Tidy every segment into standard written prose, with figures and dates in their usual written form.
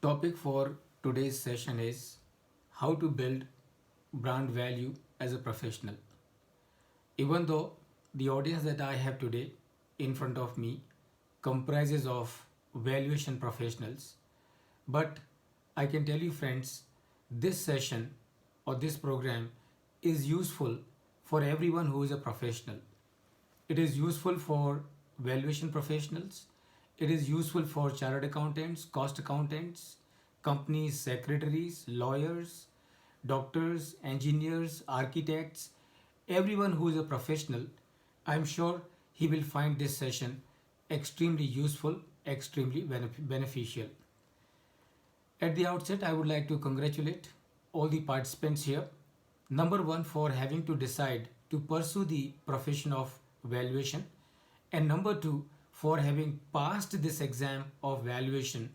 Topic for today's session is how to build brand value as a professional. Even though the audience that I have today in front of me comprises of valuation professionals, but I can tell you friends, this session or this program is useful for everyone who is a professional. It is useful for valuation professionals. It is useful for chartered accountants, cost accountants, companies, secretaries, lawyers, doctors, engineers, architects, everyone who is a professional. I'm sure he will find this session extremely useful, extremely beneficial. At the outset, I would like to congratulate all the participants here. Number one, for having to decide to pursue the profession of valuation, and number two, for having passed this exam of valuation.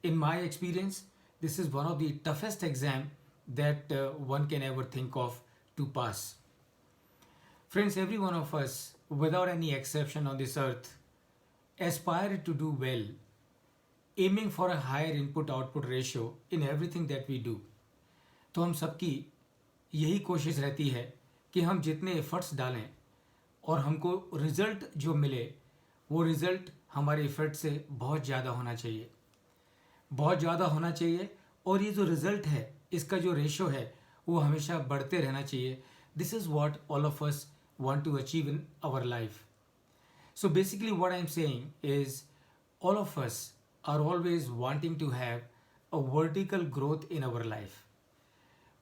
In my experience, this is one of the toughest exam that one can ever think of to pass. Friends, every one of us, without any exception on this earth, aspire to do well, aiming for a higher input output ratio in everything that we do. तो हम सबकी यही कोशिश रहती है कि हम जितने एफर्ट्स डालें और हमको रिज़ल्ट जो मिले वो रिज़ल्ट हमारे एफर्ट से बहुत ज़्यादा होना चाहिए, बहुत ज़्यादा होना चाहिए, और ये जो रिज़ल्ट है इसका जो रेशो है वो हमेशा बढ़ते रहना चाहिए. This is what all of us want to achieve in our life. So basically what I am saying is all of us are always wanting to have a vertical growth in our life.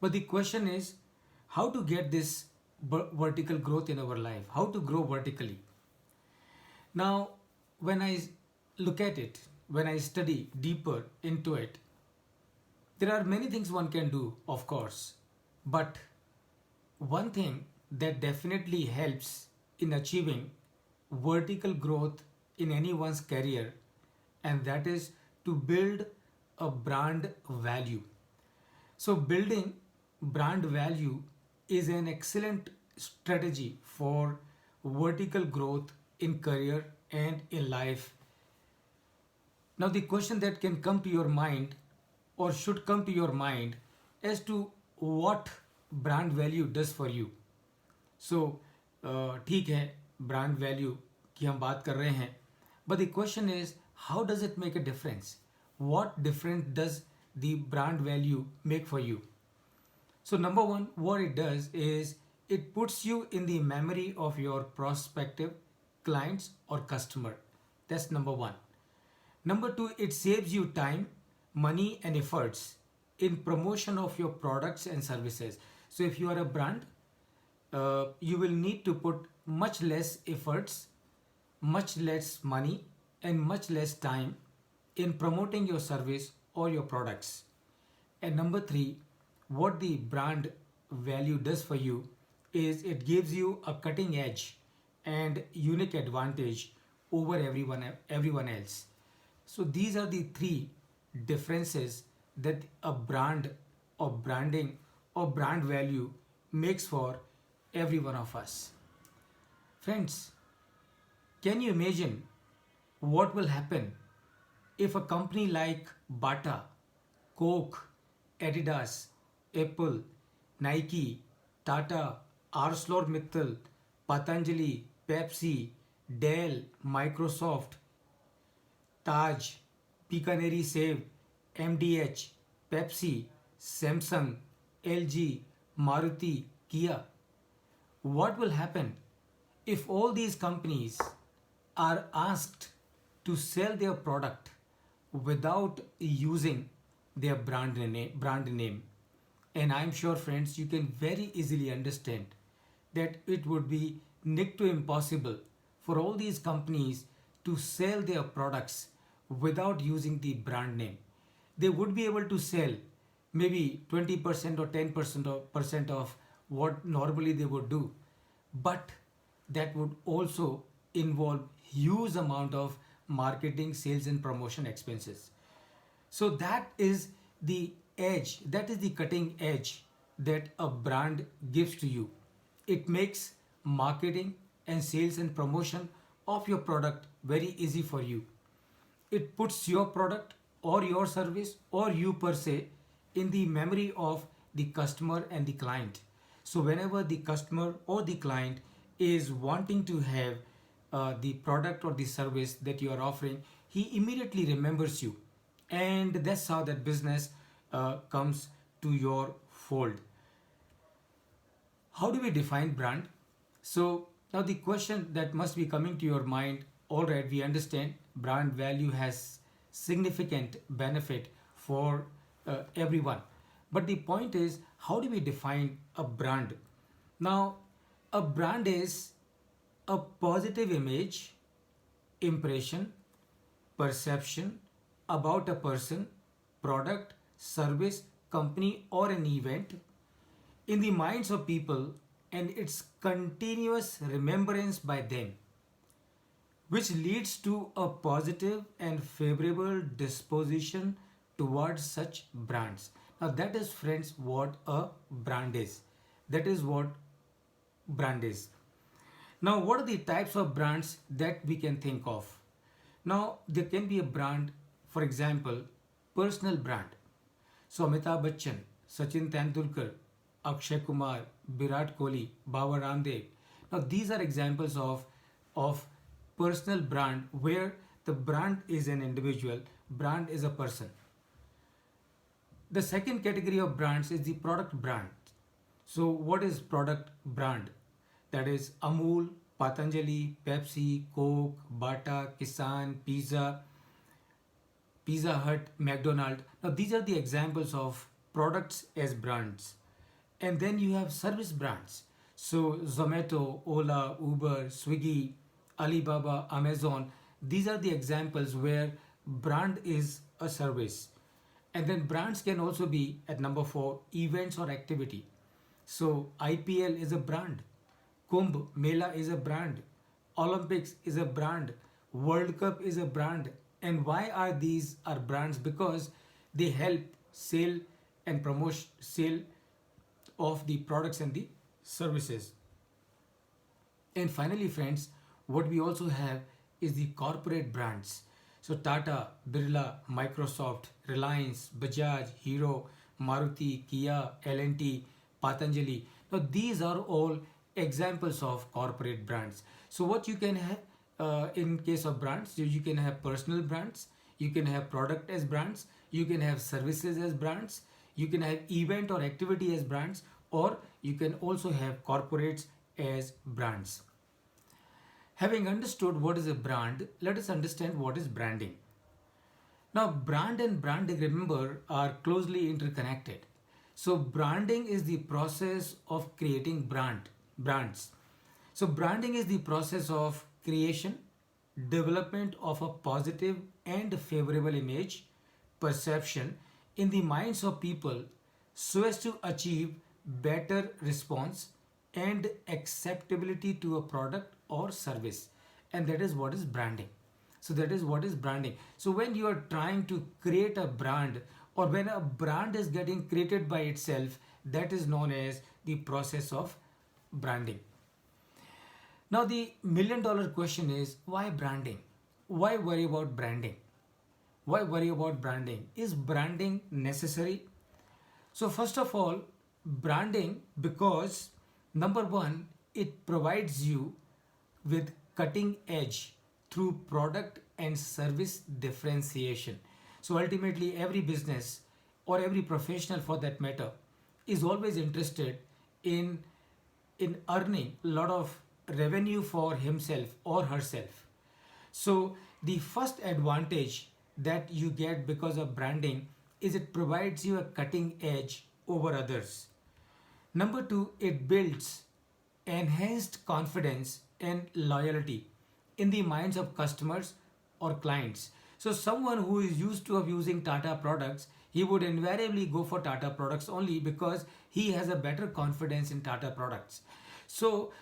But the question is how to get this vertical growth in our life, how to grow vertically. Now, when I look at it, when I study deeper into it, there are many things one can do, of course, but one thing that definitely helps in achieving vertical growth in anyone's career, and that is to build a brand value. So building brand value is an excellent strategy for vertical growth in career and in life. Now the question that can come to your mind or should come to your mind as to what brand value does for you. सो ठीक है, brand value की हम बात कर रहे हैं, but the question is how does it make a difference, what difference does the brand value make for you. So number one, what it does is it puts you in the memory of your prospective clients or customer. That's number one. Number two, it saves you time, money and efforts in promotion of your products and services. So if you are a brand, you will need to put much less efforts, much less money and much less time in promoting your service or your products. And number three, what the brand value does for you is it gives you a cutting edge and unique advantage over everyone else. So these are the three differences that a brand or branding or brand value makes for every one of us. Friends, can you imagine what will happen if a company like Bata, Coke, Adidas, Apple, Nike, Tata, ArcelorMittal, Patanjali, Pepsi, Dell, Microsoft, Taj, Picaneri Save, MDH, Pepsi, Samsung, LG, Maruti, Kia. What will happen if all these companies are asked to sell their product without using their brand name? And I'm sure, friends, you can very easily understand that it would be next to impossible for all these companies to sell their products without using the brand name. They would be able to sell maybe 20% or 10% of what normally they would do, but that would also involve huge amount of marketing, sales and promotion expenses. So that is the edge, that is the cutting edge that a brand gives to you. It makes marketing and sales and promotion of your product very easy for you. It puts your product or your service or you per se in the memory of the customer and the client. So whenever the customer or the client is wanting to have the product or the service that you are offering, he immediately remembers you. And that's how that business comes to your fold. How do we define brand? So now the question that must be coming to your mind, all right, we understand brand value has significant benefit for everyone. But the point is, how do we define a brand? Now, a brand is a positive image, impression, perception about a person, product, service, company, or an event in the minds of people and its continuous remembrance by them, which leads to a positive and favorable disposition towards such brands. Now, that is, friends, what a brand is. That is what brand is. Now, what are the types of brands that we can think of? Now, there can be a brand, for example, personal brand. So, Amitabh Bachchan, Sachin Tendulkar, Akshay Kumar, Virat Kohli, Baba Ramdev. Now, these are examples of personal brand where the brand is an individual, brand is a person. The second category of brands is the product brand. So, what is product brand? That is Amul, Patanjali, Pepsi, Coke, Bata, Kisan, Pizza Hut, McDonald. Now, these are the examples of products as brands. And then you have service brands. So, Zomato, Ola, Uber, Swiggy, Alibaba, Amazon. These are the examples where brand is a service. And then brands can also be at number 4, events or activity. So, IPL is a brand. Kumbh Mela is a brand. Olympics is a brand. World Cup is a brand. And why are these are brands? Because they help sale and promote sale of the products and the services. And finally, friends, what we also have is the corporate brands. So Tata, Birla, Microsoft, Reliance, Bajaj, Hero, Maruti, Kia, L&T, Patanjali. Now these are all examples of corporate brands. So what you can have in case of brands, you can have personal brands, you can have product as brands, you can have services as brands, you can have event or activity as brands, or you can also have corporates as brands. Having understood what is a brand, let us understand what is branding. Now, brand and branding, remember, are closely interconnected. So, branding is the process of creating brands. So, branding is the process of creation, development of a positive and favorable image, perception in the minds of people so as to achieve better response and acceptability to a product or service. And that is what is branding. So that is what is branding. So when you are trying to create a brand or when a brand is getting created by itself, that is known as the process of branding. Now the $1,000,000 question is, why branding? Why worry about branding? Why worry about branding? Is branding necessary? So first of all, branding, because number one, it provides you with cutting edge through product and service differentiation. So ultimately every business or every professional for that matter is always interested in earning a lot of revenue for himself or herself. So the first advantage that you get because of branding is it provides you a cutting edge over others. Number two, it builds enhanced confidence and loyalty in the minds of customers or clients. So someone who is used to of using Tata products, he would invariably go for Tata products only because he has a better confidence in Tata products. So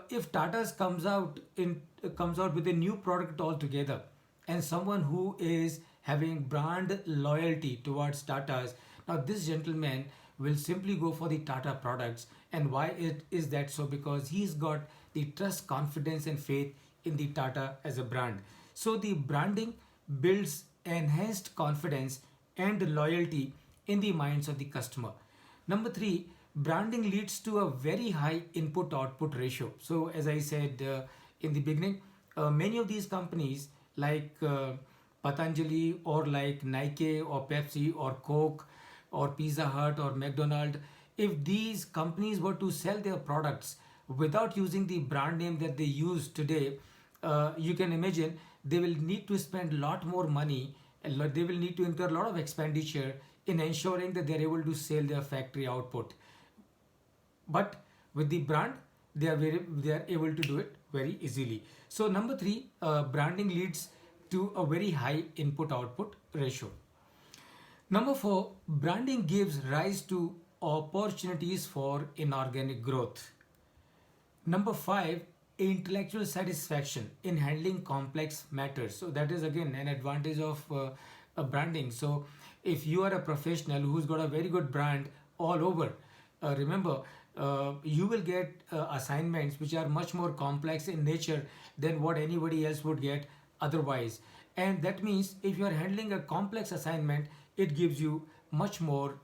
if Tata's comes out with a new product altogether, and someone who is having brand loyalty towards Tata's, now this gentleman will simply go for the Tata products. And why it is that so? Because he's got the trust, confidence and faith in the Tata as a brand. So the branding builds enhanced confidence and loyalty in the minds of the customer. Number three, branding leads to a very high input output ratio. So, as I said in the beginning, many of these companies like Patanjali or like Nike or Pepsi or Coke or Pizza Hut or McDonald's, if these companies were to sell their products without using the brand name that they use today, you can imagine they will need to spend a lot more money and they will need to incur a lot of expenditure in ensuring that they're able to sell their factory output. But with the brand, they are able to do it very easily. So number three, branding leads to a very high input output ratio. Number four, branding gives rise to opportunities for inorganic growth. Number five, intellectual satisfaction in handling complex matters. So that is again an advantage of a branding. So if you are a professional who's got a very good brand all over, remember you will get assignments which are much more complex in nature than what anybody else would get otherwise. And that means if you are handling a complex assignment, it gives you much more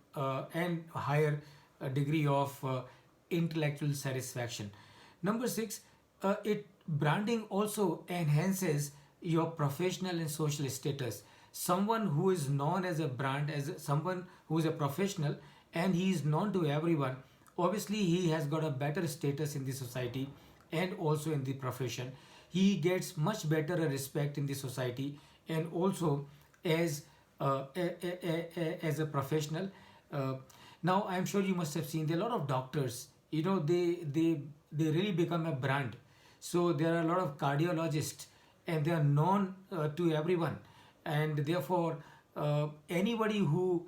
and higher degree of intellectual satisfaction. Number six, it branding also enhances your professional and social status. Someone who is known as a brand, as someone who is a professional, and he is known to everyone, obviously he has got a better status in the society and also in the profession. He gets much better respect in the society and also as as a professional. Uh, Now I'm sure you must have seen there are a lot of doctors. You know they really become a brand. So there are a lot of cardiologists, and they are known to everyone, and therefore anybody who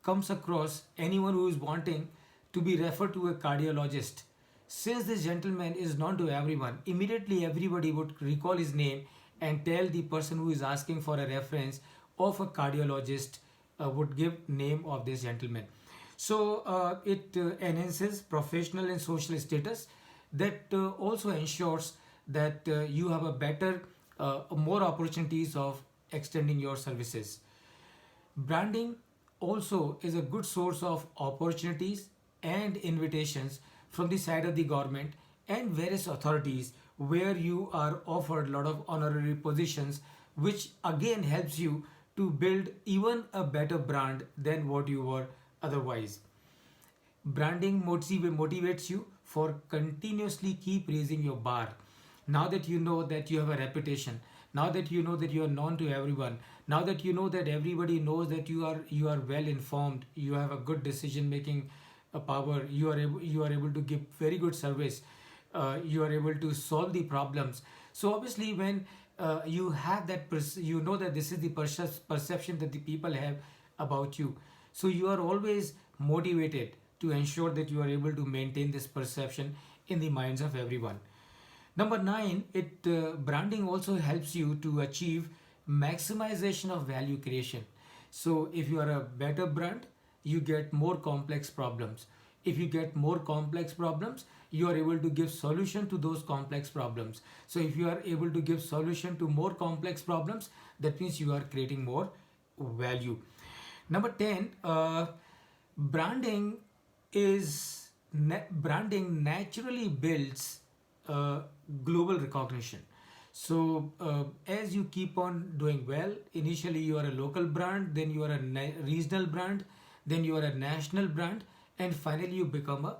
comes across anyone who is wanting to be referred to a cardiologist, since this gentleman is known to everyone, immediately everybody would recall his name and tell the person who is asking for a reference of a cardiologist, would give name of this gentleman. So it enhances professional and social status. That also ensures that you have a better, more opportunities of extending your services. Branding also is a good source of opportunities and invitations from the side of the government and various authorities, where you are offered a lot of honorary positions, which again helps you to build even a better brand than what you were otherwise. Branding motivates you for continuously keep raising your bar. Now that you know that you have a reputation, now that you know that you are known to everyone, now that you know that everybody knows that you are well informed, you have a good decision making power, you are able to give very good service, you are able to solve the problems. So obviously when you have that you know that this is the perception that the people have about you, so you are always motivated to ensure that you are able to maintain this perception in the minds of everyone. Number nine, it branding also helps you to achieve maximization of value creation. So if you are a better brand, you get more complex problems. If you get more complex problems, you are able to give solution to those complex problems. So if you are able to give solution to more complex problems, that means you are creating more value. Number 10, branding branding naturally builds global recognition. So as you keep on doing well, initially you are a local brand, then you are a regional brand, then you are a national brand, and finally you become a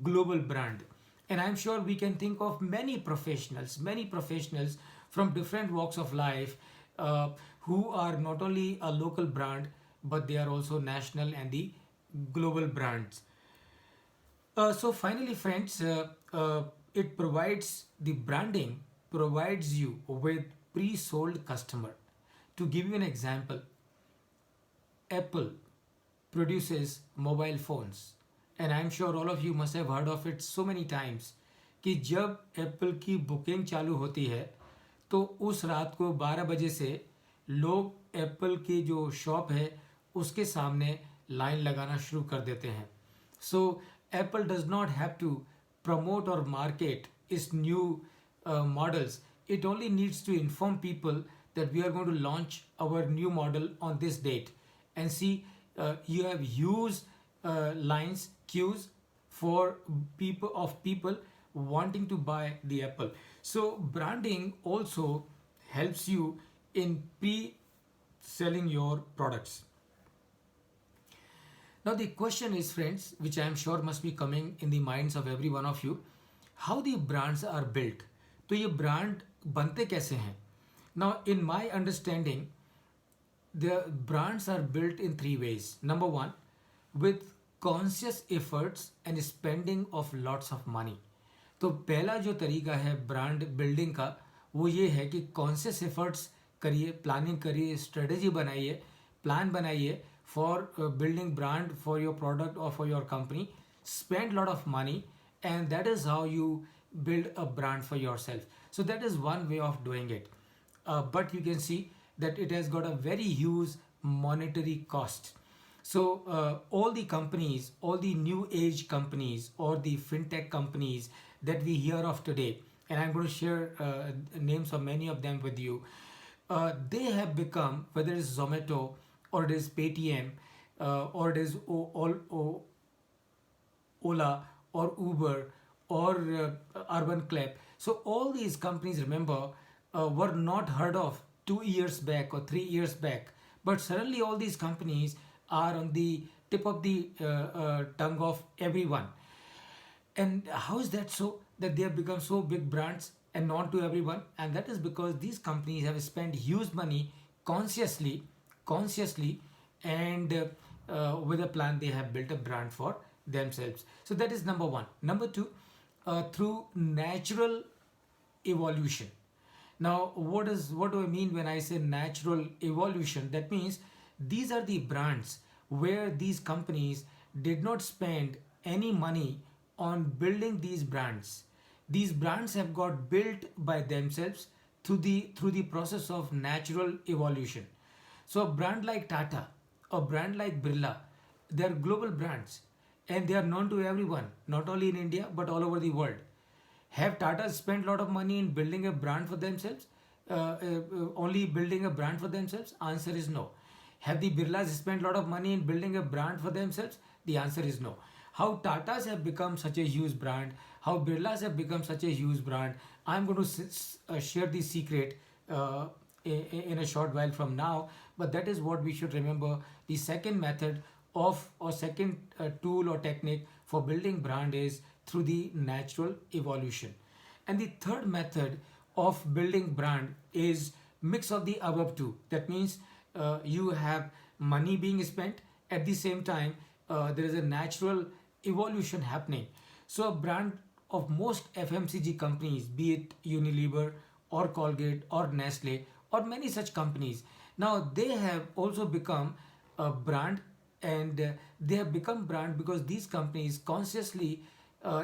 global brand. And I'm sure we can think of many professionals from different walks of life, who are not only a local brand, but they are also national and the global brands. So finally, friends, it provides the branding provides you with pre-sold customer. To give you an example, Apple produces mobile phones, and I'm sure all of you must have heard of it so many times कि जब Apple की booking चालू होती है तो उस रात को 12 बजे से लोग एप्पल की जो शॉप है उसके सामने लाइन लगाना शुरू कर देते हैं. So Apple does not have to promote or market its new models. It only needs to inform people that we are going to launch our new model on this date, and see you have huge lines, queues for people wanting to buy the apple. So branding also helps you in pre selling your products. Now the question is, friends, which I am sure must be coming in the minds of every one of you, how the brands are built. तो ये brand बनते कैसे हैं? Now in my understanding, the brands are built in three ways. Number one, with conscious efforts and spending of lots of money. तो पहला जो तरीका है ब्रांड बिल्डिंग का, वो ये है कि कॉन्शियस एफर्ट्स करिए, प्लानिंग करिए, स्ट्रेटेजी बनाइए, प्लान बनाइए for building brand for your product और for your company. Spend lot of money, and that is how you build a brand for yourself. So that is one way of doing it. But you can see that it has got a very huge monetary cost. So all the companies, all the new age companies or the fintech companies that we hear of today, and I'm going to share names of many of them with you, they have become, whether it's Zomato or it is Paytm or it is Ola or Uber or Urban Clap. So all these companies, remember, were not heard of 2 years back or 3 years back, but suddenly all these companies are on the tip of the tongue of everyone. And how is that so, that they have become so big brands and not to everyone? And that is because these companies have spent huge money consciously, and with a plan they have built a brand for themselves. So that is number one. Number two, through natural evolution. Now, what do I mean when I say natural evolution? That means these are the brands where these companies did not spend any money on building these brands. These brands have got built by themselves through the process of natural evolution. So a brand like Tata, a brand like Birla, they are global brands and they are known to everyone, not only in India but all over the world. Have Tata spent a lot of money in building a brand for themselves? Only building a brand for themselves? Answer is no. Have the Birlas spent a lot of money in building a brand for themselves? The answer is no. How Tatas have become such a huge brand, how Birlas have become such a huge brand, I'm going to share the secret in a short while from now. But that is what we should remember. The second method of, or second tool or technique for building brand is through the natural evolution. And the third method of building brand is mix of the above two. That means you have money being spent, at the same time there is a natural evolution happening. So a brand of most FMCG companies, be it Unilever or Colgate or Nestle or many such companies, now they have also become a brand, and they have become brand because these companies consciously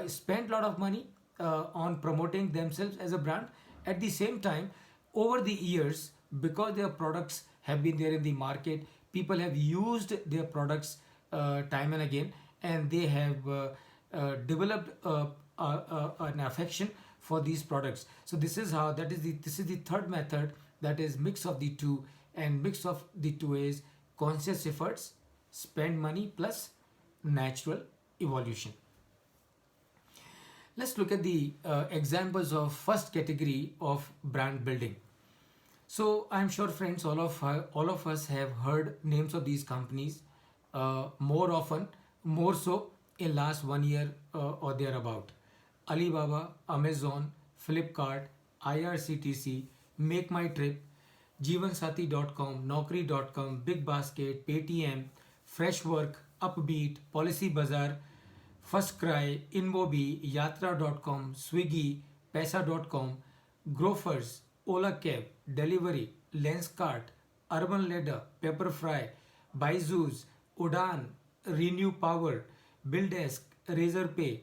spent a lot of money on promoting themselves as a brand. At the same time, over the years, because their products have been there in the market, people have used their products time and again, and they have developed an affection for these products. So this is how, this is the third method, that is mix of the two. And mix of the two is conscious efforts, spend money, plus natural evolution. Let's look at the examples of first category of brand building. So I'm sure, friends, all of us have heard names of these companies more often, more so in last 1 year or thereabout. Alibaba, Amazon, Flipkart, IRCTC, Make My Trip, Jeevansathi.com, Naukri.com, Big Basket, Paytm, Freshwork, Upbeat, Policy Bazaar, First Cry, Inmobi, Yatra.com, Swiggy, Pesa.com, Grofers, Ola Cab, Delivery, Lenskart, Urban Ladder, Pepperfry, Byju's, Udan, Renew Power, BillDesk, Razorpay,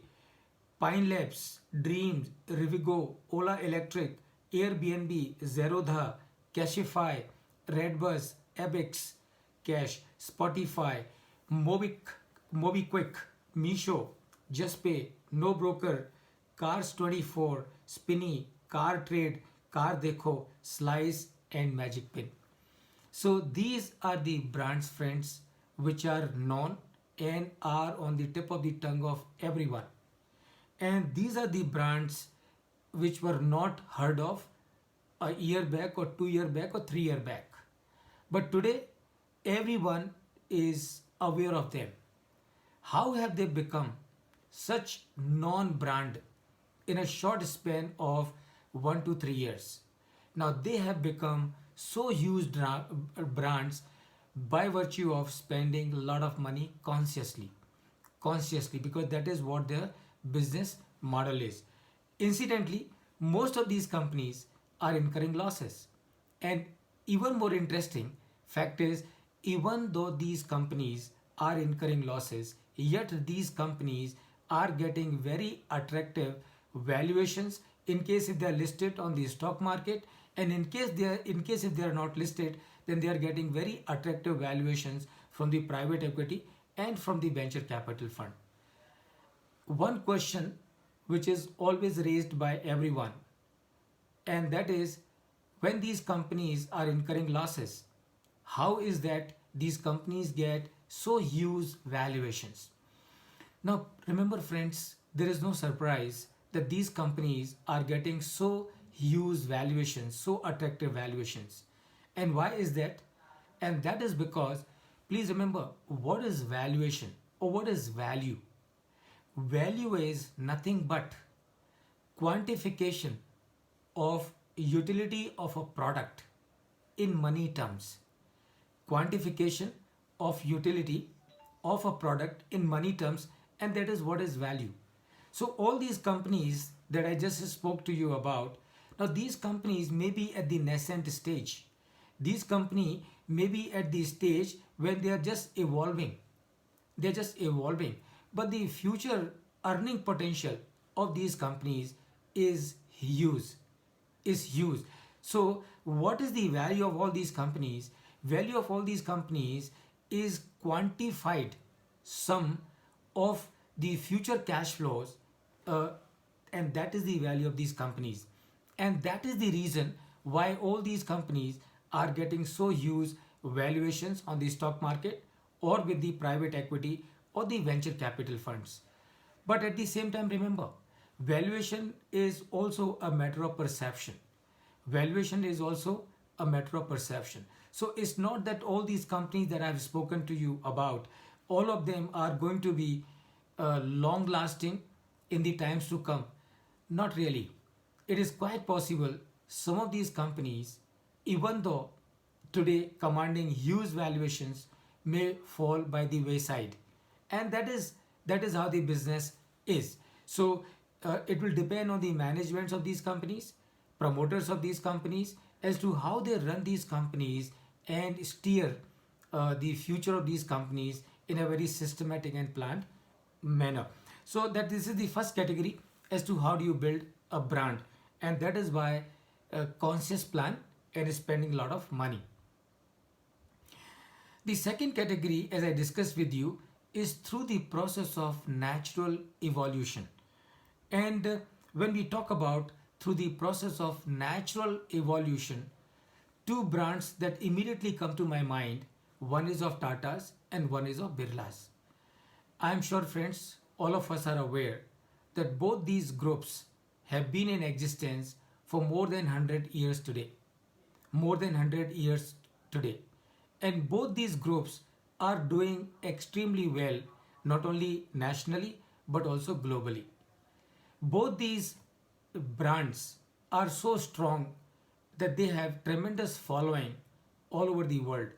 Pine Labs, Dreams, Rivigo, Ola Electric, Airbnb, Zerodha, Cashify, Redbus, Abex, Cash, Spotify, MobiQuick, Meesho, JustPay, No Broker, Cars24, Spinny, Car Trade, Car Dekho, Slice, and magic pin. So these are the brands, friends, which are known and are on the tip of the tongue of everyone. And these are the brands which were not heard of a year back or 2 year back or 3 year back. But today, everyone is aware of them. How have they become such non-brand in a short span of 1 to 3 years? Now they have become so huge brands by virtue of spending a lot of money consciously, because that is what their business model is. Incidentally, most of these companies are incurring losses. And even more interesting fact is, even though these companies are incurring losses, yet these companies are getting very attractive valuations in case if they are listed on the stock market, and in case if they are not listed, then they are getting very attractive valuations from the private equity and from the venture capital fund. One question which is always raised by everyone, and that is, when these companies are incurring losses, how is that these companies get so huge valuations? Now remember, friends, there is no surprise that these companies are getting so huge valuations, so attractive valuations. And why is that? And that is because, please remember, what is valuation or what is value? Value is nothing but quantification of utility of a product in money terms. Quantification of utility of a product in money terms, and that is what is value. So all these companies that I just spoke to you about, now these companies may be at the nascent stage. These companies may be at the stage when they are just evolving. They're just evolving. But the future earning potential of these companies is huge. Is huge. So what is the value of all these companies? Value of all these companies is quantified sum of the future cash flows, uh, and that is the value of these companies. And that is the reason why all these companies are getting so huge valuations on the stock market or with the private equity or the venture capital funds. But at the same time, remember, valuation is also a matter of perception. Valuation is also a matter of perception. So it's not that all these companies that I've spoken to you about, all of them are going to be long lasting in the times to come. Not really. It is quite possible some of these companies, even though today commanding huge valuations, may fall by the wayside. And that is how the business is. So it will depend on the managements of these companies, promoters of these companies, as to how they run these companies and steer the future of these companies in a very systematic and planned manner. So that this is the first category as to how do you build a brand, and that is by a conscious plan and spending a lot of money. The second category, as I discussed with you, is through the process of natural evolution. And when we talk about through the process of natural evolution, two brands that immediately come to my mind, one is of Tatas and one is of Birlas. I am sure, friends, all of us are aware that both these groups have been in existence for more than 100 years today. More than 100 years today. And both these groups are doing extremely well, not only nationally but also globally. Both these brands are so strong that they have tremendous following all over the world.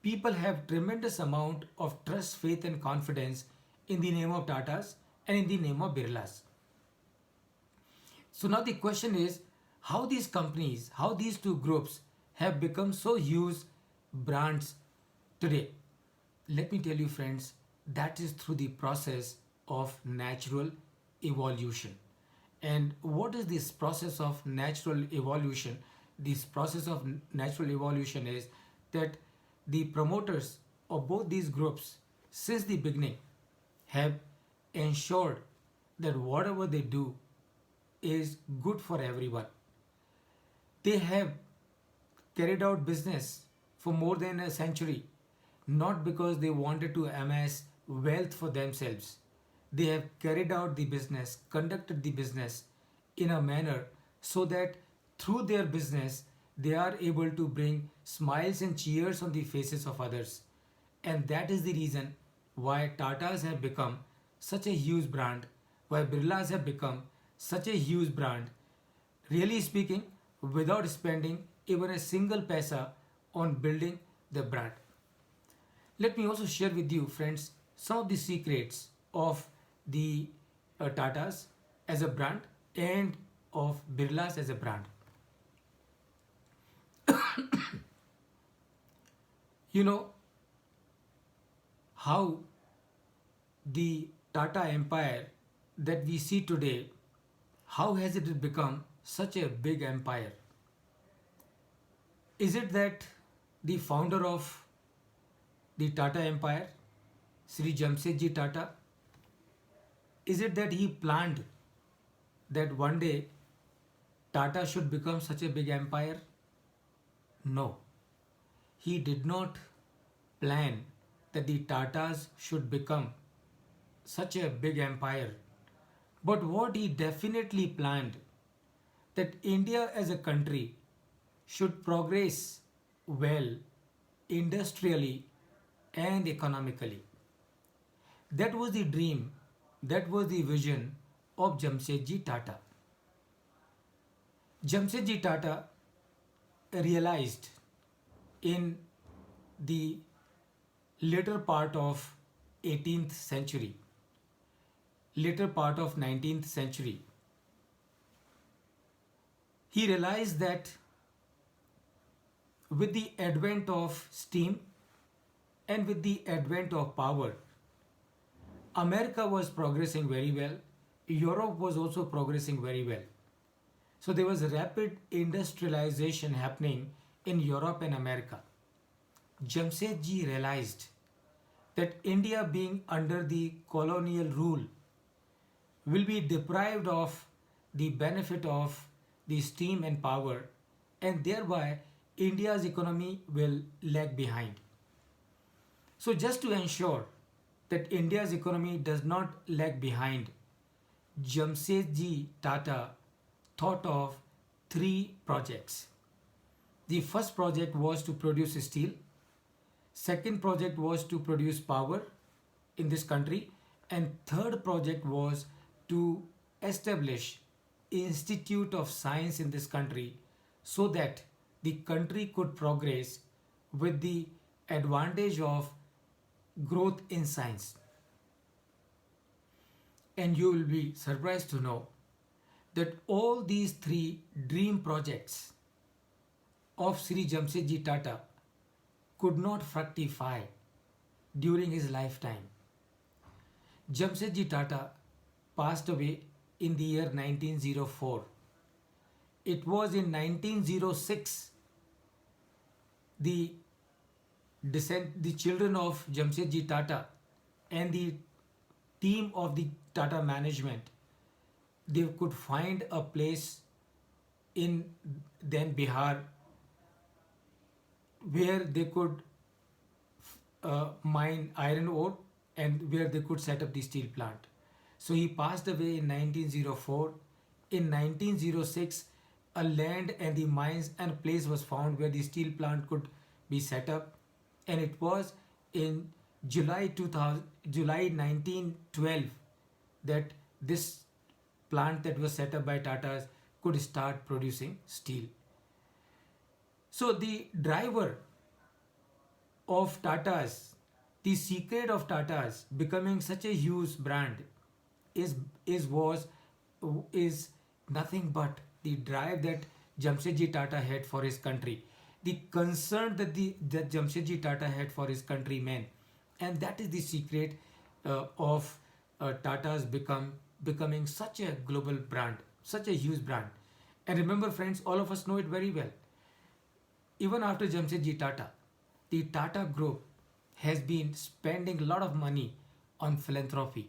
People have tremendous amount of trust, faith and confidence in the name of Tatas and in the name of Birlas. So now the question is, how these companies, how these two groups have become so huge brands today. Let me tell you, friends, that is through the process of natural evolution. And what is this process of natural evolution? This process of natural evolution is that the promoters of both these groups since the beginning have ensured that whatever they do is good for everyone. They have carried out business for more than a century, not because they wanted to amass wealth for themselves. They have carried out the business, conducted the business in a manner so that through their business they are able to bring smiles and cheers on the faces of others. And that is the reason why Tatas have become such a huge brand, why Birlas have become such a huge brand, really speaking, without spending even a single paisa on building the brand. Let me also share with you, friends, some of the secrets of the Tatas as a brand and of Birlas as a brand. You know how the Tata empire that we see today, how has it become such a big empire? Is it that the founder of the Tata empire, Sri Jamsetji Tata, is it that he planned that one day Tata should become such a big empire? No, he did not plan that the Tatas should become such a big empire. But what he definitely planned, that India as a country should progress well industrially and economically. That was the dream, that was the vision of Jamsetji Tata. Jamsetji Tata realized in the later part of 18th century, later part of 19th century, he realized that with the advent of steam and with the advent of power, America was progressing very well, Europe was also progressing very well. So there was rapid industrialization happening in Europe and America. Jamsetji realized that India, being under the colonial rule, will be deprived of the benefit of the steam and power, and thereby India's economy will lag behind. So just to ensure that India's economy does not lag behind, Jamsetji Tata thought of three projects. The first project was to produce steel. Second project was to produce power in this country. And third project was to establish Institute of Science in this country so that the country could progress with the advantage of growth in science. And you will be surprised to know that all these three dream projects of Sri Jamsetji Tata could not fructify during his lifetime. Jamsetji Tata passed away in the year 1904. It was in 1906 the children of Jamsetji Tata and the team of the Tata management, they could find a place in then Bihar where they could mine iron ore and where they could set up the steel plant. So he passed away in 1904. In 1906, a land and the mines and place was found where the steel plant could be set up, and it was in July 1912 that this plant that was set up by Tatas could start producing steel. So the driver of Tatas, the secret of Tatas becoming such a huge brand is nothing but the drive that Jamsetji Tata had for his country, the concern that Jamsetji Tata had for his countrymen, and that is the secret of Tata's becoming such a global brand, such a huge brand. And remember, friends, all of us know it very well. Even after Jamsetji Tata, the Tata Group has been spending a lot of money on philanthropy.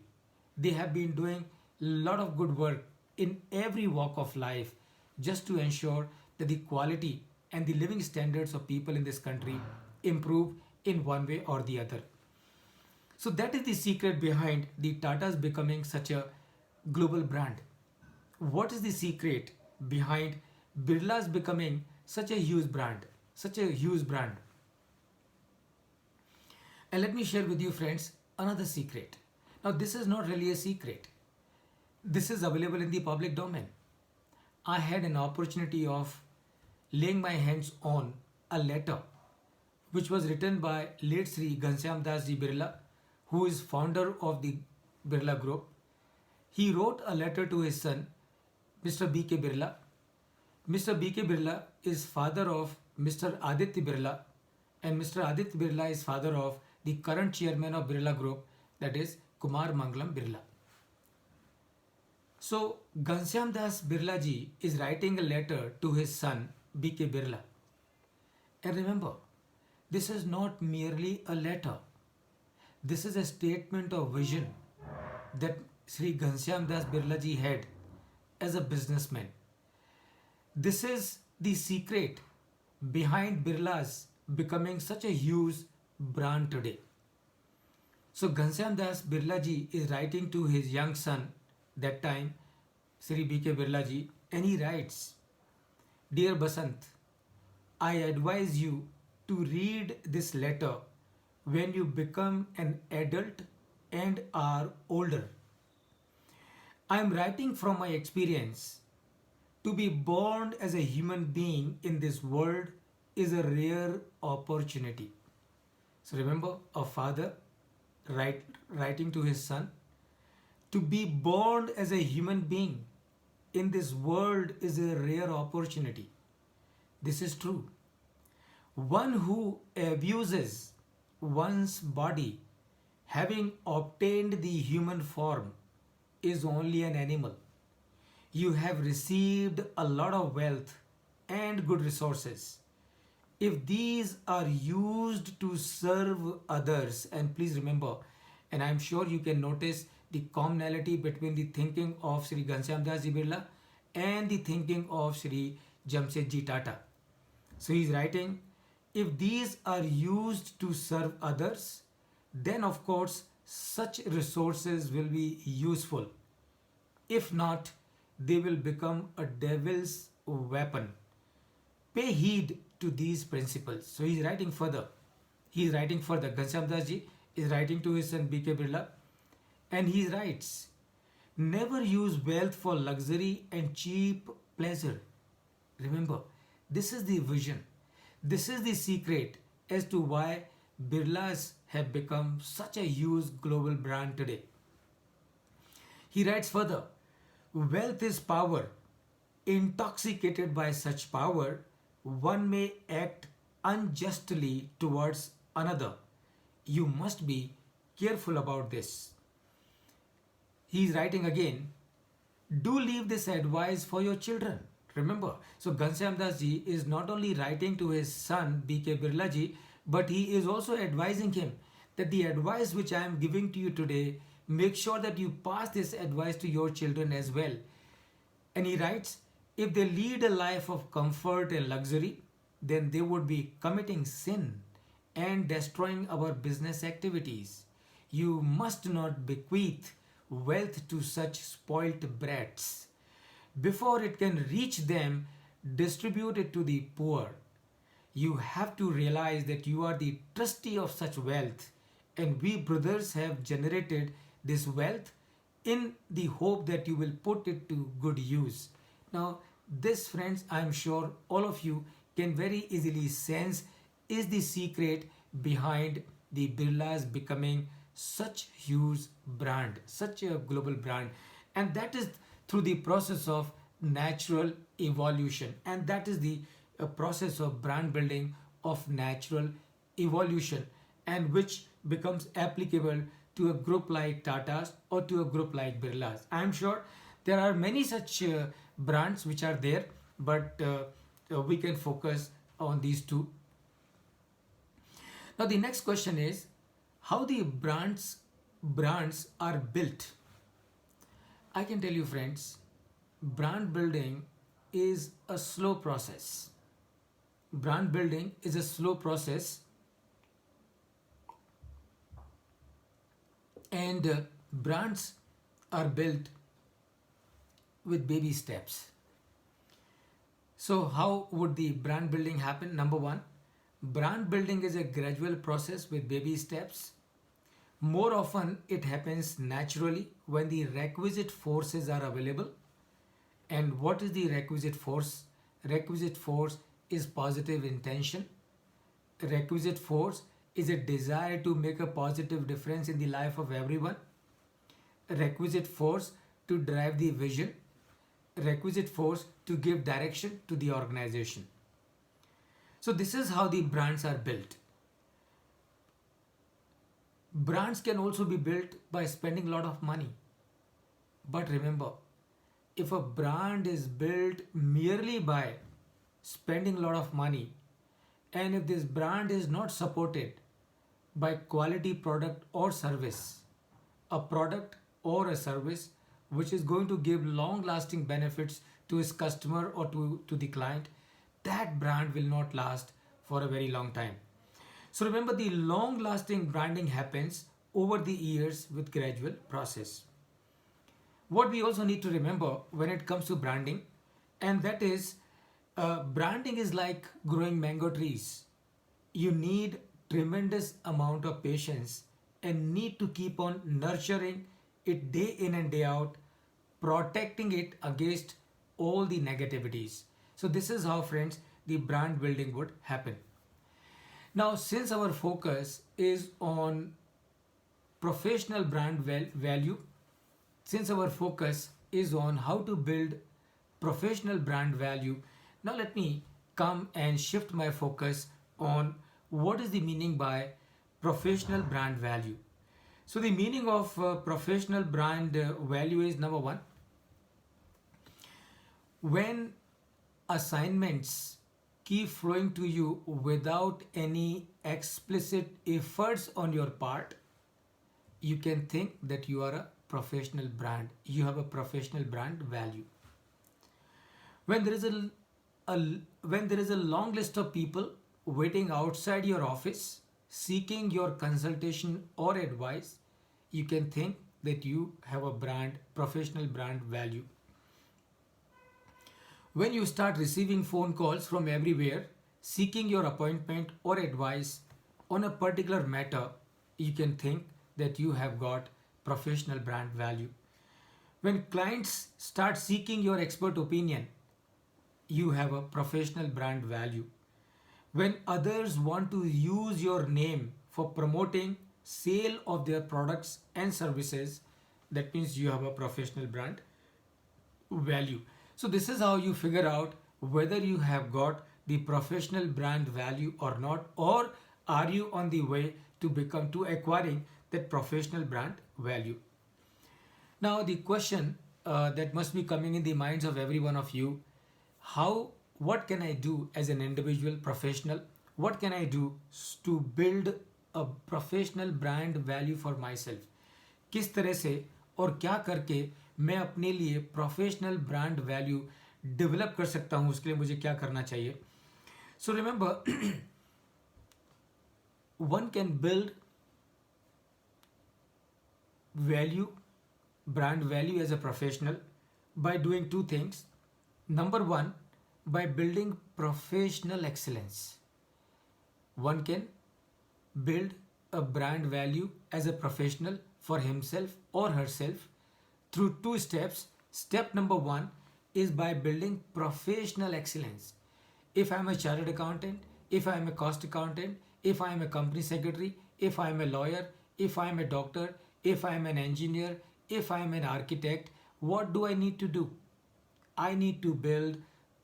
They have been doing a lot of good work in every walk of life just to ensure that the quality and the living standards of people in this country improve in one way or the other. So that is the secret behind the Tatas becoming such a global brand. What is the secret behind Birla's becoming such a huge brand? Such a huge brand. And let me share with you, friends, another secret. Now, this is not really a secret. This is available in the public domain. I had an opportunity of laying my hands on a letter which was written by late Sri Ghanshyam Das Ji Birla, who is founder of the Birla Group. He wrote a letter to his son, Mr. B.K. Birla. Mr. B.K. Birla is father of Mr. Aditya Birla, and Mr. Aditya Birla is father of the current chairman of Birla Group, that is Kumar Mangalam Birla. So, Ghanshyam Das Birla ji is writing a letter to his son B.K. Birla. And remember, this is not merely a letter. This is a statement of vision that Sri Ghanshyam Das Birla ji had as a businessman. This is the secret behind Birla's becoming such a huge brand today. So Ghanshyam Das Birla ji is writing to his young son, that time Sri B.K. Birla ji, and he writes, "Dear Basant, I advise you to read this letter when you become an adult and are older. I am writing from my experience. To be born as a human being in this world is a rare opportunity." So remember, a father writing to his son, to be born as a human being in this world is a rare opportunity. This is true. One who abuses one's body, having obtained the human form, is only an animal. You have received a lot of wealth and good resources. If these are used to serve others, and please remember, and I'm sure you can notice the commonality between the thinking of Sri Ghanshyam Das Ji Birla and the thinking of Sri Jamsetji Tata. So he's writing, if these are used to serve others, then of course such resources will be useful. If not, they will become a devil's weapon. Pay heed to these principles. So he's writing further. Ghanshyam Das Ji is writing to his son B.K. Birla, and he writes, never use wealth for luxury and cheap pleasure. Remember, this is the vision. This is the secret as to why Birlas have become such a huge global brand today. He writes further, wealth is power. Intoxicated by such power, one may act unjustly towards another. You must be careful about this. He is writing again, do leave this advice for your children. Remember, so Ghanshyam Das Ji is not only writing to his son B.K. Birla ji, but he is also advising him that the advice which I am giving to you today, make sure that you pass this advice to your children as well. And he writes, if they lead a life of comfort and luxury, then they would be committing sin and destroying our business activities. You must not bequeath wealth to such spoilt brats. Before it can reach them, distribute it to the poor. You have to realize that you are the trustee of such wealth, and we brothers have generated this wealth in the hope that you will put it to good use. Now, this, friends, I am sure all of you can very easily sense is the secret behind the Birlas becoming such huge brand, such a global brand, and that is through the process of natural evolution, and that is the process of brand building of natural evolution, and which becomes applicable to a group like Tata's or to a group like Birla's. I am sure there are many such brands which are there, but we can focus on these two. Now the next question is how the brands are built. I can tell you, friends, brand building is a slow process. brand building is a slow process, and brands are built with baby steps. So, how would the brand building happen? Number one, brand building is a gradual process with baby steps. More often, it happens naturally when the requisite forces are available. And what is the requisite force? Requisite force is positive intention. Requisite force is a desire to make a positive difference in the life of everyone. Requisite force to drive the vision. Requisite force to give direction to the organization. So, this is how the brands are built. Brands can also be built by spending a lot of money. But remember, if a brand is built merely by spending a lot of money, and if this brand is not supported by quality product or service, a product or a service which is going to give long lasting benefits to his customer or to the client, that brand will not last for a very long time. So remember, the long lasting branding happens over the years with gradual process. What we also need to remember when it comes to branding, and that is branding is like growing mango trees. You need tremendous amount of patience and need to keep on nurturing it day in and day out, protecting it against all the negativities. So this is how, friends, the brand building would happen. Now, since our focus is on professional brand value, since our focus is on how to build professional brand value, now let me come and shift my focus on what is the meaning by professional brand value. So the meaning of professional brand value is, number one, when assignments keep flowing to you without any explicit efforts on your part, you can think that you are a professional brand. You have a professional brand value. When there is a long list of people waiting outside your office seeking your consultation or advice, you can think that you have a professional brand value. When you start receiving phone calls from everywhere seeking your appointment or advice on a particular matter, you can think that you have got professional brand value. When clients start seeking your expert opinion, you have a professional brand value. When others want to use your name for promoting sale of their products and services, that means you have a professional brand value. So this is how you figure out whether you have got the professional brand value or not, or are you on the way to acquiring that professional brand value. Now the question that must be coming in the minds of every one of you, what can I do as an individual professional? What can I do to build a professional brand value for myself? किस तरह से और क्या करके मैं अपने लिए professional brand value develop कर सकता हूं, उसके लिए मुझे क्या करना चाहिए? So remember, one can build value, brand value as a professional by doing two things. Number one, by building professional excellence. One can build a brand value as a professional for himself or herself through two steps. Step number one is by building professional excellence. If I am a chartered accountant, if I am a cost accountant, if I am a company secretary, if I am a lawyer, if I am a doctor, if I am an engineer, if I am an architect, what do I need to do? I need to build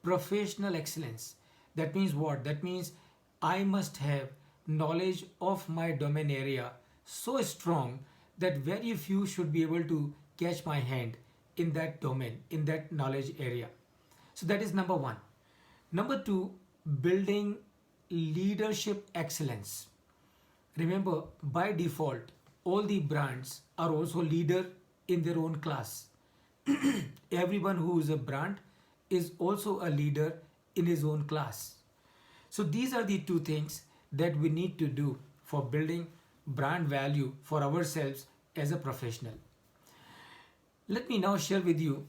professional excellence. That means what? That means I must have knowledge of my domain area so strong that very few should be able to catch my hand in that domain, in that knowledge area. So that is number one. Number two, building leadership excellence. Remember, by default, all the brands are also leader in their own class. Everyone who is a brand is also a leader in his own class. So these are the two things that we need to do for building brand value for ourselves as a professional. Let me now share with you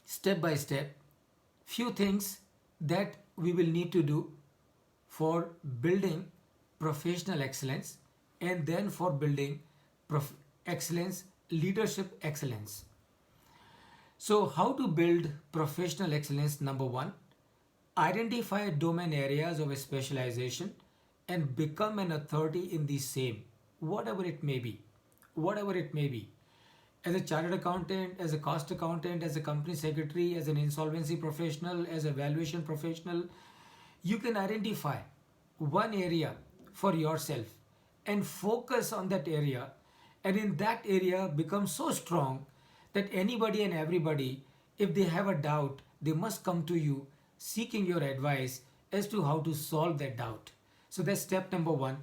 step by step few things that we will need to do for building professional excellence and then for building excellence, leadership excellence. So how to build professional excellence? Number one, identify domain areas of specialization and become an authority in the same, whatever it may be. Whatever it may be. As a chartered accountant, as a cost accountant, as a company secretary, as an insolvency professional, as a valuation professional, you can identify one area for yourself and focus on that area, and in that area become so strong that anybody and everybody, if they have a doubt, they must come to you seeking your advice as to how to solve that doubt. So that's step number one.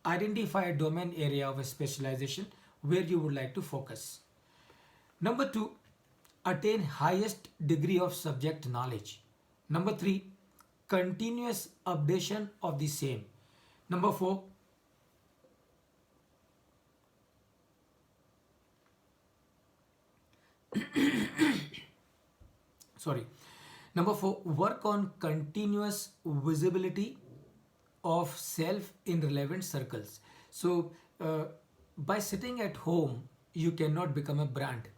Identify a domain area of a specialization where you would like to focus. Number two, attain highest degree of subject knowledge. Number three, continuous updation of the same. Number four, sorry. Number four, work on continuous visibility of self in relevant circles. So, by sitting at home, you cannot become a brand.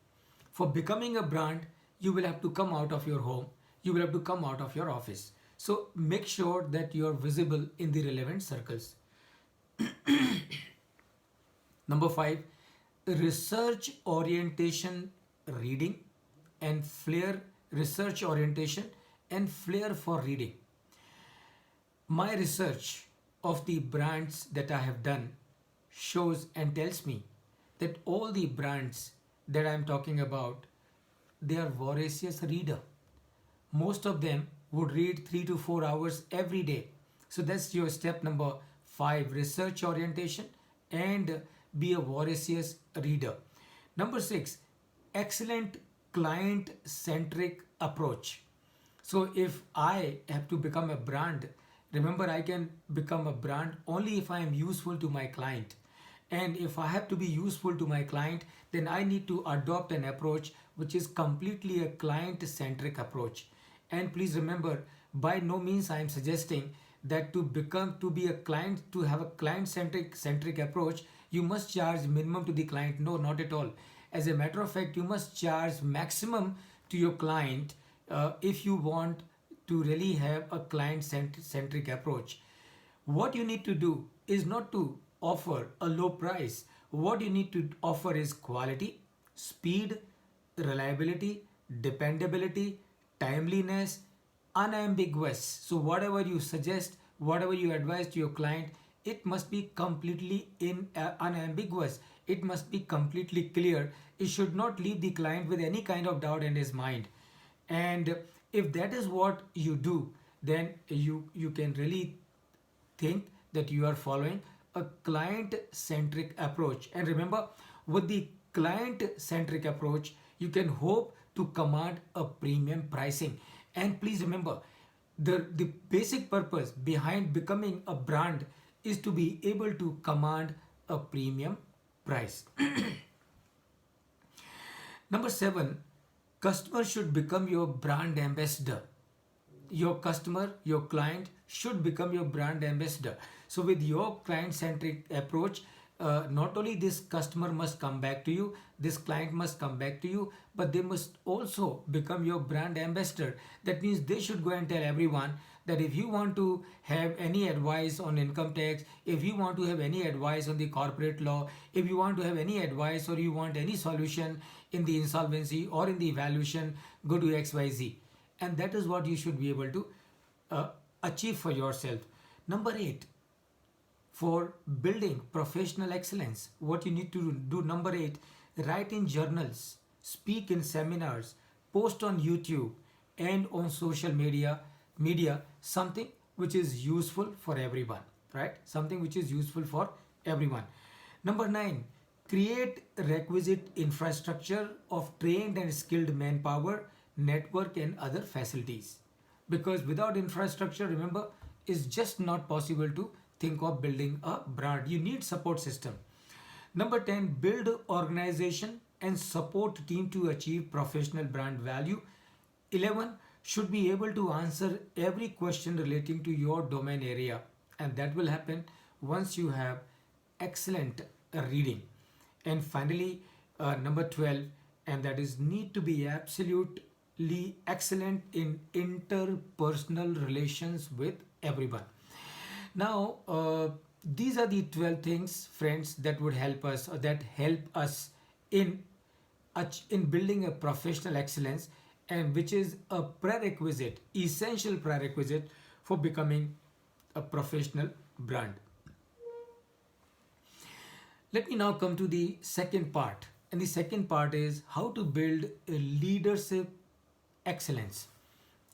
For becoming a brand, you will have to come out of your home, you will have to come out of your office. So, make sure that you are visible in the relevant circles. Number five, research orientation reading and flair, research orientation and flair for reading. My research of the brands that I have done shows and tells me that all the brands that I am talking about, they are voracious reader. Most of them would read 3 to 4 hours every day. So that's your step number five, research orientation and be a voracious reader. Number six, excellent client centric approach. So if I have to become a brand, remember I can become a brand only if I am useful to my client. And if I have to be useful to my client, then I need to adopt an approach which is completely a client centric approach. And please remember, by no means I am suggesting that to be a client, to have a client centric approach, you must charge minimum to the client. No, not at all. As a matter of fact, you must charge maximum to your client if you want to really have a client centric approach. What you need to do is not to offer a low price. What you need to offer is quality, speed, reliability, dependability, timeliness, unambiguous. So whatever you suggest, whatever you advise to your client, it must be completely unambiguous. It must be completely clear. It should not leave the client with any kind of doubt in his mind. And if that is what you do, then you can really think that you are following a client centric approach. And remember, with the client centric approach, you can hope to command a premium pricing. And please remember, the basic purpose behind becoming a brand is to be able to command a premium price. Number seven, customer should become your brand ambassador. Your customer, your client should become your brand ambassador. So with your client centric approach, not only this customer must come back to you, this client must come back to you, but they must also become your brand ambassador. That means they should go and tell everyone that if you want to have any advice on income tax, if you want to have any advice on the corporate law, if you want to have any advice or you want any solution in the insolvency or in the evaluation, go to XYZ. And that is what you should be able to achieve for yourself. Number eight, for building professional excellence, what you need to do, number eight, write in journals, speak in seminars, post on YouTube and on social media, something which is useful for everyone, right? Something which is useful for everyone. Number nine, create requisite infrastructure of trained and skilled manpower, network and other facilities. Because without infrastructure, remember, is just not possible to think of building a brand. You need support system. Number 10, build organization and support team to achieve professional brand value. 11, should be able to answer every question relating to your domain area, and that will happen once you have excellent reading. And finally, number 12, and that is need to be absolutely excellent in interpersonal relations with everyone. Now, these are the 12 things, friends, that would help us, or that help us in in building a professional excellence, and which is a prerequisite, essential prerequisite for becoming a professional brand. Let me now come to the second part, and the second part is how to build a leadership excellence.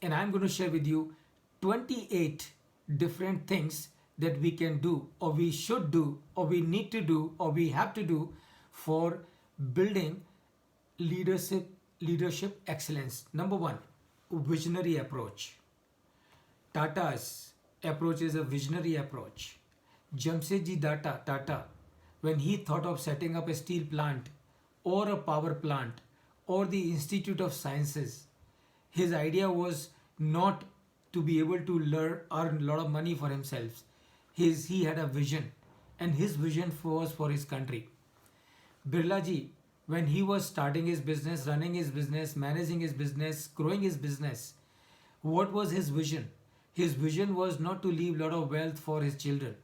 And I'm going to share with you 28 different things that we can do, or we should do, or we need to do, or we have to do for building leadership excellence. Number 1, visionary approach. Tata's approach is a visionary approach. Jamsetji Tata, when he thought of setting up a steel plant or a power plant or the Institute of Sciences, his idea was not to be able to earn a lot of money for himself. He had a vision, and his vision was for his country. Birla ji, when he was starting his business, running his business, managing his business, growing his business, what was his vision? His vision was not to leave a lot of wealth for his children.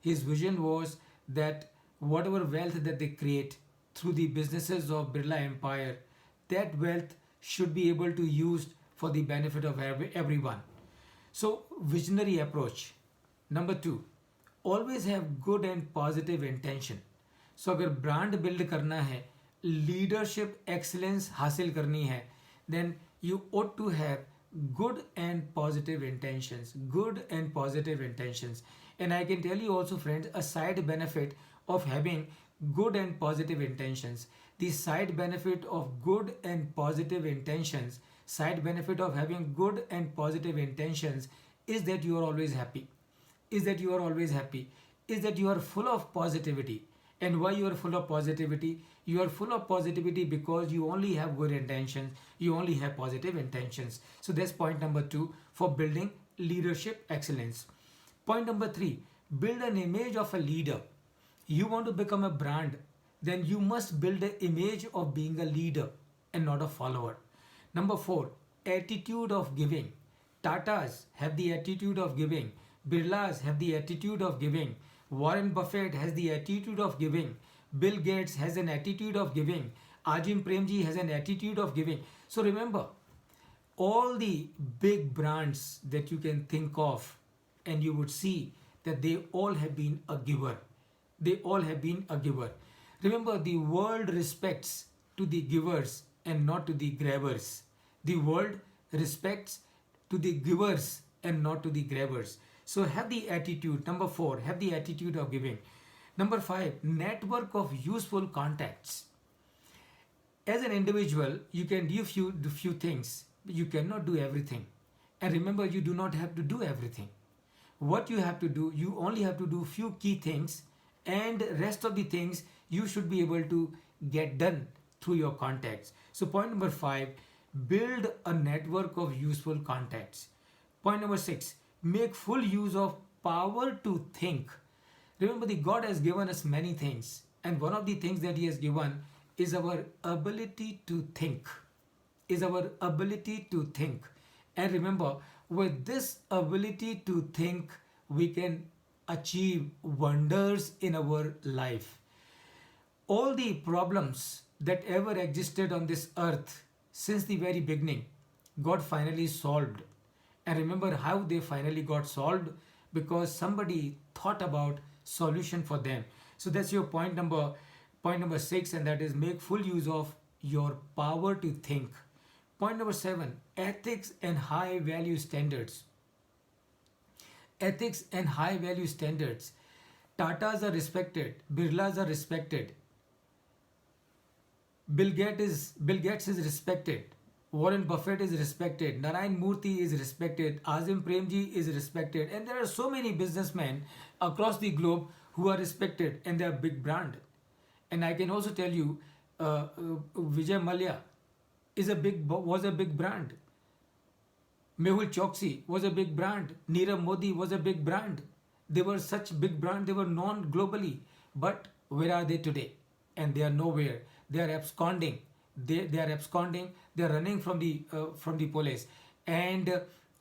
His vision was that whatever wealth that they create through the businesses of Birla Empire, that wealth should be able to use for the benefit of everyone. So, visionary approach. Number 2, always have good and positive intention. So, अगर brand build करना है, leadership excellence हासिल करनी है, then you ought to have good and positive intentions. Good and positive intentions. And I can tell you also, friends, a side benefit of having good and positive intentions. The side benefit of good and positive intentions, side benefit of having good and positive intentions is that you are always happy. Is that you are always happy. Is that you are full of positivity. And why you are full of positivity? You are full of positivity because you only have good intentions. You only have positive intentions. So that's point number 2 for building leadership excellence. Point number 3, build an image of a leader. You want to become a brand, then you must build an image of being a leader and not a follower. Number 4, attitude of giving. Tatas have the attitude of giving. Birlas have the attitude of giving. Warren Buffett has the attitude of giving. Bill Gates has an attitude of giving. Ajim Premji has an attitude of giving. So remember, all the big brands that you can think of, and you would see that they all have been a giver. They all have been a giver. Remember, the world respects to the givers and not to the grabbers. The world respects to the givers and not to the grabbers. So have the attitude. Number 4, have the attitude of giving. Number 5, network of useful contacts. As an individual, you can do few things, but you cannot do everything. And remember, you do not have to do everything. What you have to do, you only have to do few key things, and rest of the things you should be able to get done through your contacts. So point number 5, build a network of useful contacts. Point number 6, make full use of power to think. Remember, the God has given us many things, and one of the things that He has given is our ability to think. Is our ability to think. And remember, with this ability to think, we can achieve wonders in our life. All the problems that ever existed on this earth since the very beginning, God finally solved. And remember how they finally got solved? Because somebody thought about solution for them. So that's your point number 6, and that is make full use of your power to think. Point number 7, ethics and high value standards. Ethics and high value standards. Tatas are respected, Birlas are respected, Bill Gates is respected, Warren Buffett is respected, Narayan Murthy is respected, Azim Premji is respected, and there are so many businessmen across the globe who are respected and they are big brand. And I can also tell you, Vijay Mallya was a big brand. Mehul Choksi was a big brand. Nirav Modi was a big brand. They were such big brand. They were known globally. But where are they today? And they are nowhere. They are absconding. They are absconding. They are running from the police, and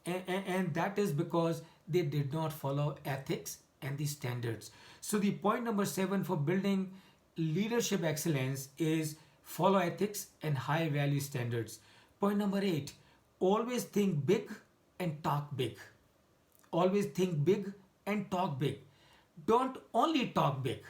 that is because they did not follow ethics and the standards. So the point number 7 for building leadership excellence is follow ethics and high value standards. Point number 8, always think big and talk big. Always think big and talk big. Don't only talk big.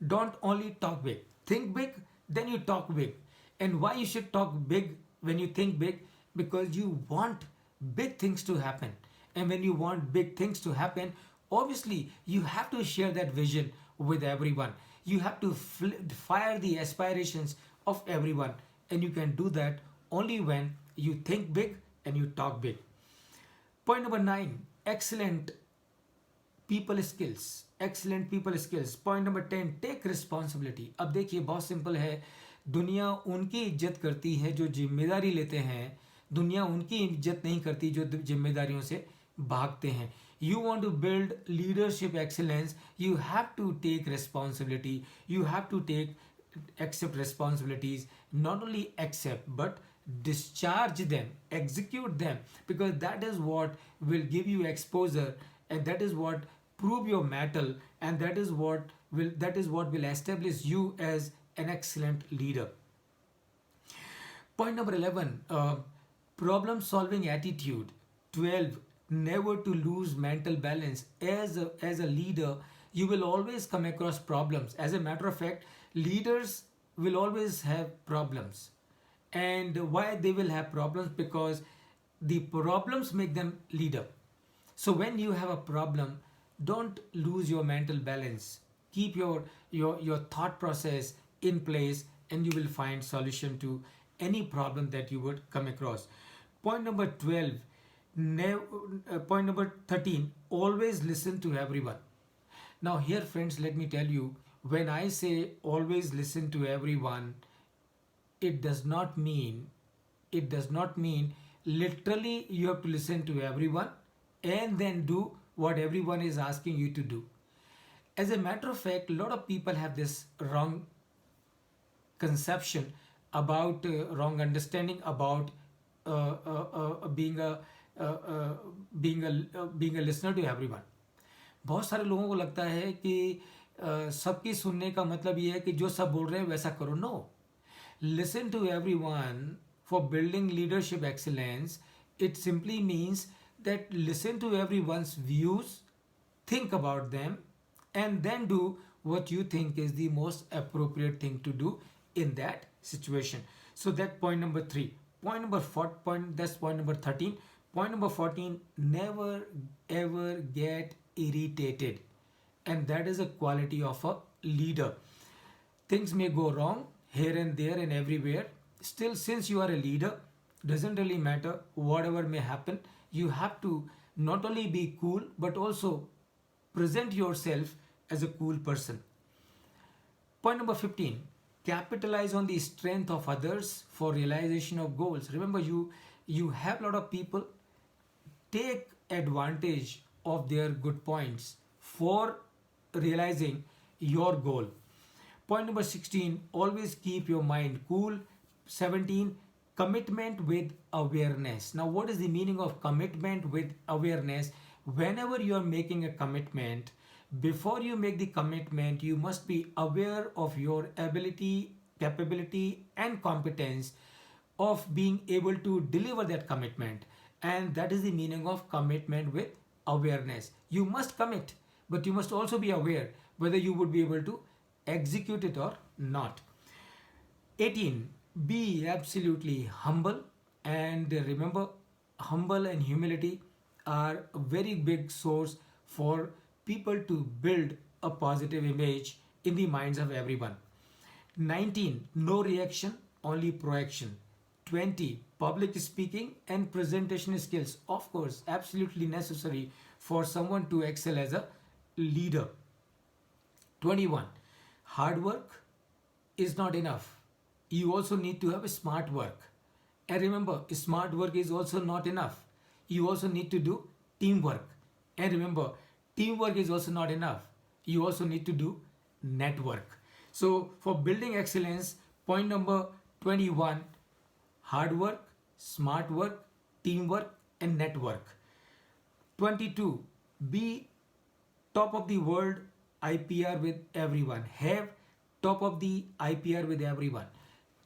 Don't only talk big. Think big, then you talk big. And why you should talk big when you think big? Because you want big things to happen. And when you want big things to happen, obviously you have to share that vision with everyone. You have to fire the aspirations of everyone. And you can do that only when you think big and you talk big. Point number 9, excellent people skills. Excellent people skills. Point number 10, take responsibility. अब देखिए बहुत simple है. दुनिया उनकी इज्जत करती है जो जिम्मेदारी लेते हैं. दुनिया उनकी इज्जत नहीं करती जो जिम्मेदारियों से भागते हैं. You want to build leadership excellence, you have to take responsibility. You have to accept responsibilities. Not only accept, but discharge them, execute them, because that is what will give you exposure, and that is what prove your mettle, and that is what will establish you as an excellent leader. Point number 11, problem solving attitude. 12, never to lose mental balance. As a leader, you will always come across problems. As a matter of fact, leaders will always have problems. And why they will have problems? Because the problems make them leader. So when you have a problem, don't lose your mental balance. Keep your thought process in place, and you will find solution to any problem that you would come across. Point number 12, point number 13, always listen to everyone. Now here friends, let me tell you, when I say always listen to everyone, it does not mean literally you have to listen to everyone and then do what everyone is asking you to do. As a matter of fact, a lot of people have this wrong conception about wrong understanding about being a listener to everyone. बहुत सारे लोगों को लगता है कि सबकी सुनने का मतलब ये है कि जो सब बोल रहे हैं वैसा करो. No. Listen to everyone. For building leadership excellence, it simply means that listen to everyone's views, think about them, and then do what you think is the most appropriate thing to do in that situation. So that point number 3. That's point number 13. Point number 14, never ever get irritated. And that is a quality of a leader. Things may go wrong here and there and everywhere. Still, since you are a leader, doesn't really matter whatever may happen. You have to not only be cool, but also present yourself as a cool person. Point number 15, capitalize on the strength of others for realization of goals. Remember, you have a lot of people. Take advantage of their good points for realizing your goal. Point number 16, always keep your mind cool. 17, commitment with awareness. Now, what is the meaning of commitment with awareness? Whenever you are making a commitment, before you make the commitment, you must be aware of your ability, capability, and competence of being able to deliver that commitment. And that is the meaning of commitment with awareness. You must commit, but you must also be aware whether you would be able to execute it or not. 18, be absolutely humble, and remember, humble and humility are a very big source for people to build a positive image in the minds of everyone. 19, no reaction, only proaction. 20, public speaking and presentation skills, of course, absolutely necessary for someone to excel as a leader. 21. Hard work is not enough. You also need to have a smart work. And remember, smart work is also not enough. You also need to do teamwork. And remember, teamwork is also not enough. You also need to do network. So, for building excellence, point number 21, hard work, smart work, teamwork, and network. 22, be top of the world IPR with everyone. Have top of the IPR with everyone.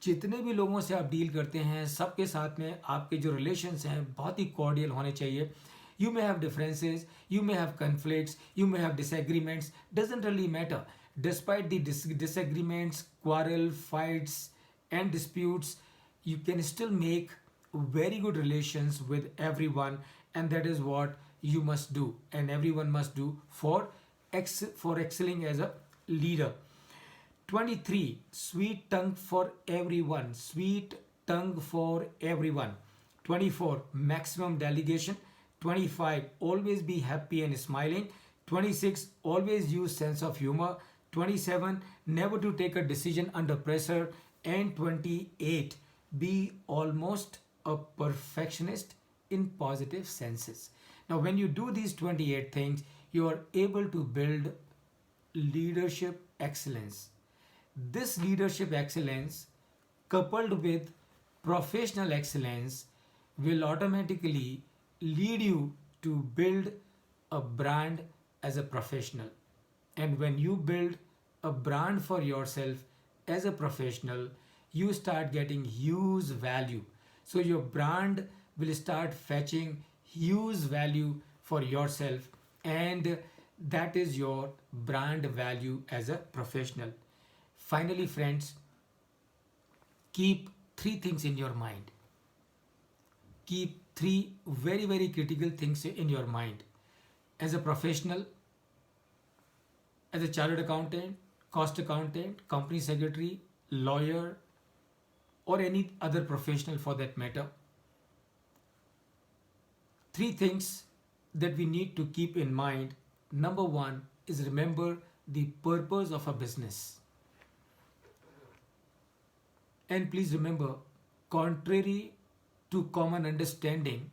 जितने भी लोगों से आप deal करते हैं सबके साथ में आपके जो रिलेशंस हैं बहुत ही कॉर्डियल होने चाहिए. You may have differences, you may have conflicts, you may have disagreements, doesn't really matter. Despite the disagreements, quarrel, fights and disputes, you can still make very good relations with everyone, and that is what you must do and everyone must do for excelling as a leader. 23, sweet tongue for everyone. Sweet tongue for everyone. 24, maximum delegation. 25, always be happy and smiling. 26, always use sense of humor. 27, never to take a decision under pressure. And 28, be almost a perfectionist in positive senses. Now, when you do these 28 things, you are able to build leadership excellence. This leadership excellence, coupled with professional excellence, will automatically lead you to build a brand as a professional. And when you build a brand for yourself as a professional, you start getting huge value. So your brand will start fetching huge value for yourself, and that is your brand value as a professional. Finally, friends, keep three things in your mind. Keep three very, very critical things in your mind. As a professional, as a chartered accountant, cost accountant, company secretary, lawyer, or any other professional for that matter, three things that we need to keep in mind. Number one is remember the purpose of a business. And please remember, contrary to common understanding,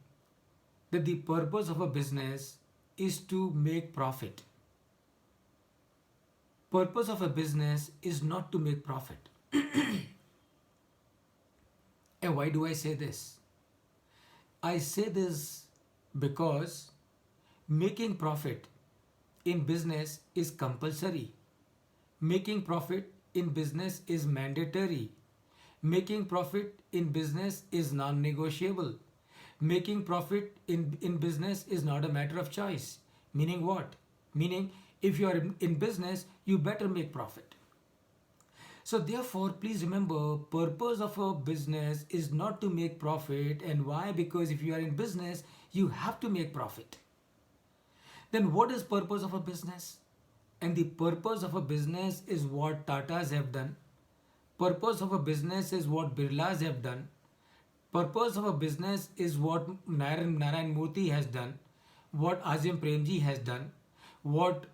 that the purpose of a business is to make profit. Purpose of a business is not to make profit. And why do I say this? I say this because making profit in business is compulsory. Making profit in business is mandatory. Making profit in business is non-negotiable. Making profit in business is not a matter of choice. Meaning what? Meaning if you are in business, you better make profit. So therefore, please remember, purpose of a business is not to make profit. And why? Because if you are in business, you have to make profit. Then what is purpose of a business? And the purpose of a business is what Tatas have done. Purpose of a business is what Birlas have done. Purpose of a business is what Narayan Murthy has done, what Azim Premji has done, what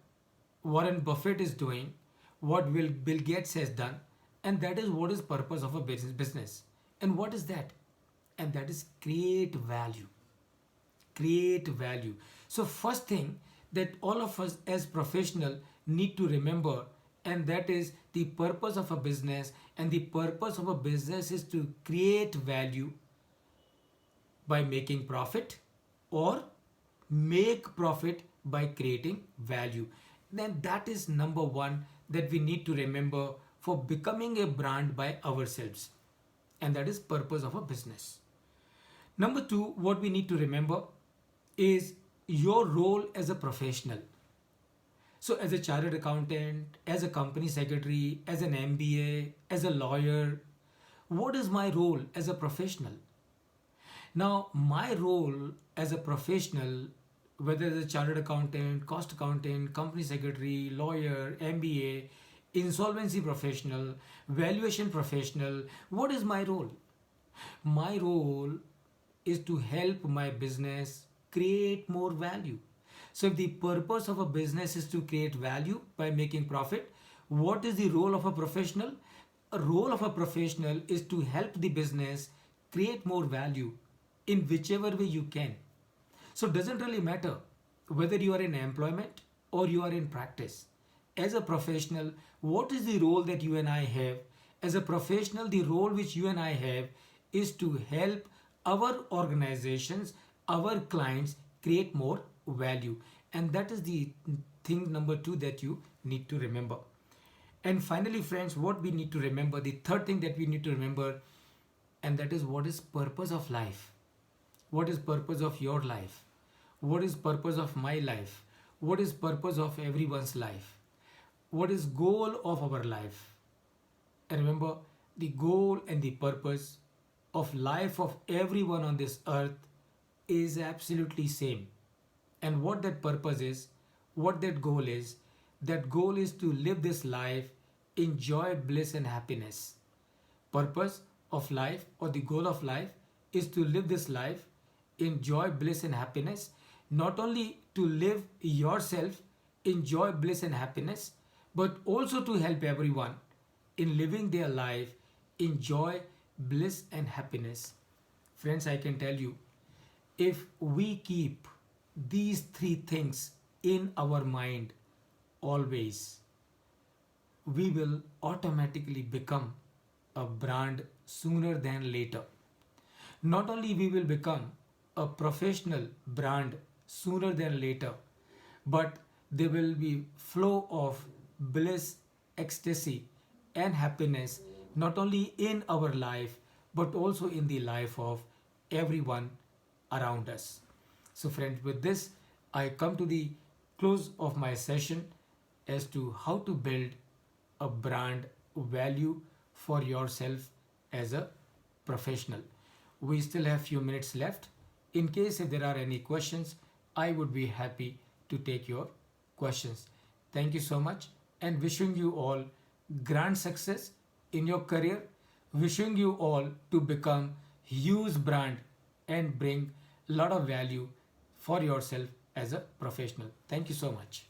Warren Buffett is doing, what Bill Gates has done, and that is what is purpose of a business. And what is that? And that is create value. Create value. So first thing that all of us as professional need to remember, and that is the purpose of a business. And the purpose of a business is to create value by making profit or make profit by creating value. Then that is number one that we need to remember for becoming a brand by ourselves. And that is purpose of a business. Number two, what we need to remember is your role as a professional. So as a chartered accountant, as a company secretary, as an MBA, as a lawyer, what is my role as a professional? Now, my role as a professional, whether as a chartered accountant, cost accountant, company secretary, lawyer, MBA, insolvency professional, valuation professional, what is my role? My role is to help my business create more value. So, if the purpose of a business is to create value by making profit, what is the role of a professional? A role of a professional is to help the business create more value in whichever way you can. So, it doesn't really matter whether you are in employment or you are in practice. As a professional, what is the role that you and I have? As a professional, the role which you and I have is to help our organizations, our clients create more value. And that is the thing number two that you need to remember. And finally, friends, what we need to remember, the third thing that we need to remember, and that is what is purpose of life. What is purpose of your life? What is purpose of my life? What is purpose of everyone's life? What is goal of our life? And remember, the goal and the purpose of life of everyone on this earth is absolutely same. And what that purpose is, what that goal is to live this life in joy, bliss and happiness. Purpose of life or the goal of life is to live this life in joy, bliss and happiness. Not only to live yourself in joy, bliss and happiness, but also to help everyone in living their life in joy, bliss and happiness. Friends, I can tell you, if we keep these three things in our mind always, we will automatically become a brand sooner than later. Not only we will become a professional brand sooner than later, but there will be flow of bliss, ecstasy and happiness not only in our life but also in the life of everyone around us. So friends, with this I come to the close of my session as to how to build a brand value for yourself as a professional. We still have few minutes left. In case if there are any questions, I would be happy to take your questions. Thank you so much and wishing you all grand success in your career. Wishing you all to become huge brand and bring lot of value for yourself as a professional. Thank you so much.